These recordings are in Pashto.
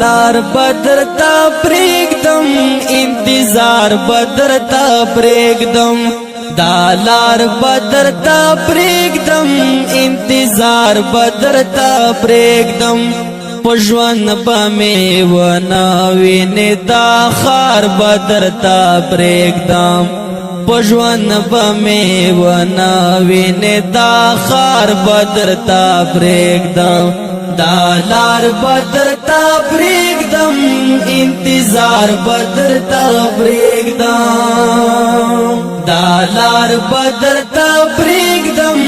لار بدرتا پریگدم انتظار بدرتا پریگدم دا لار بدرتا پریگدم انتظار بدرتا پریگدم پژوان بمی وناوین دا خار بدرتا پریگدم پژوان بمی وناوین دا خار بدرتا پریگدم دا لار بدرتا پریگدم انتظار بدرتا پریگدم دا لار بدرتا پریگدم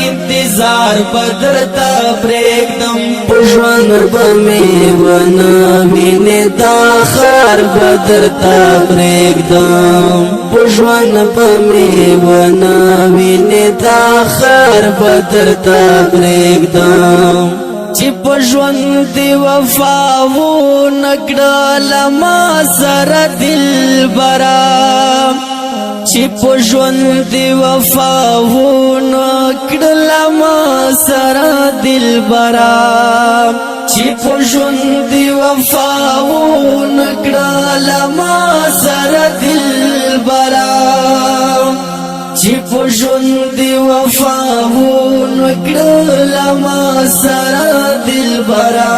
انتظار بدرتا پریگدم پژوان بمی وناوین دا خار بدرتا پریگدم پژوان بمی وناوین دا خار بدرتا پریگدم چی پژوند دی وفاو نکړل ما سره دل برا چی پژوند دی وفاو نکړل ما سره دل برا چی پژوند دی وفاو نکړل ما سره دل برا چی پژوند دی وفاو نکړل ما سره دل برا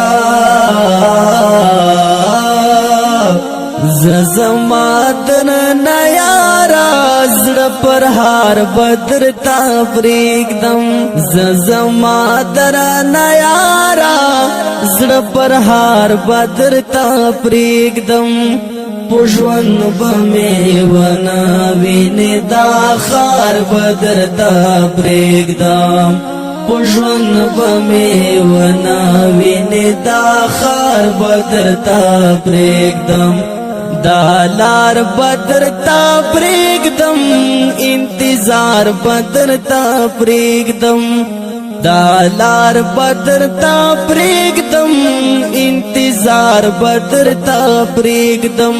زما دن نیارا زړه پر هار بدرتا پریگدم زما در نیارا زړه پر هار بدرتا پریگدم پژوان بمی وناوین دا خار بدرتا پریگدم پژوان بمی وناوین دا خار بدرتا پریگدم دا لار بدرتا پریگدم انتظار بدرتا پریگدم دا لار بدرتا پریگدم انتظار بدرتا پریگدم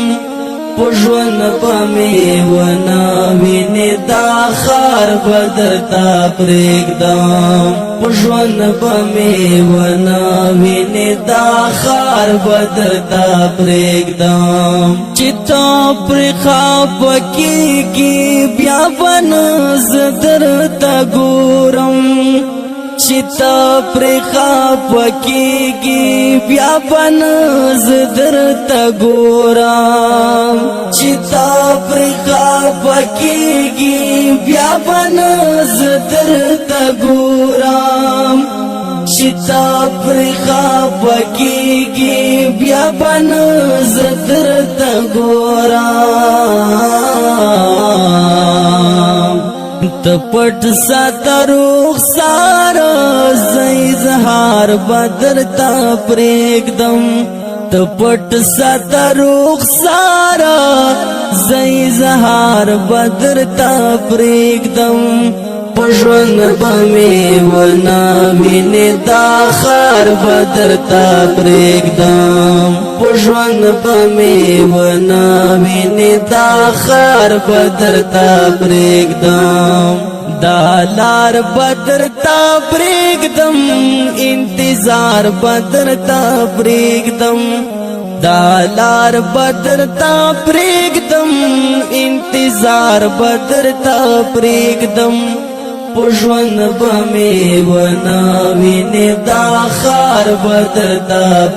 پژوان بمی وناوین دا خار بدرتا پریگدم پژوان بمی وناوین دا خار بدرتا پریگدم چتا پر خواب کیږي بیا بنز درتا ګورم چتا پر خواب کیږي بیا بنز درتا ګورم چتا پر خواب کیږي بیا بنز درتا ګورم چتا پر خواب کیږي بیا بنز درتا ګورم تپٹ ساتا روخ سارا زی زہار بدرتا پریگدم تپٹ ساتا روخ سارا زی زہار بدرتا پریگدم پژوان بمی وناوین دا خار بدرتا پریگدم پژوان بمی وناوین دا خار بدرتا پریگدم دا لار بدرتا پریگدم انتظار بدرتا پریگدم دا لار بدرتا پریگدم انتظار بدرتا پریگدم پژوان بمی وناوین دا خار بدرتا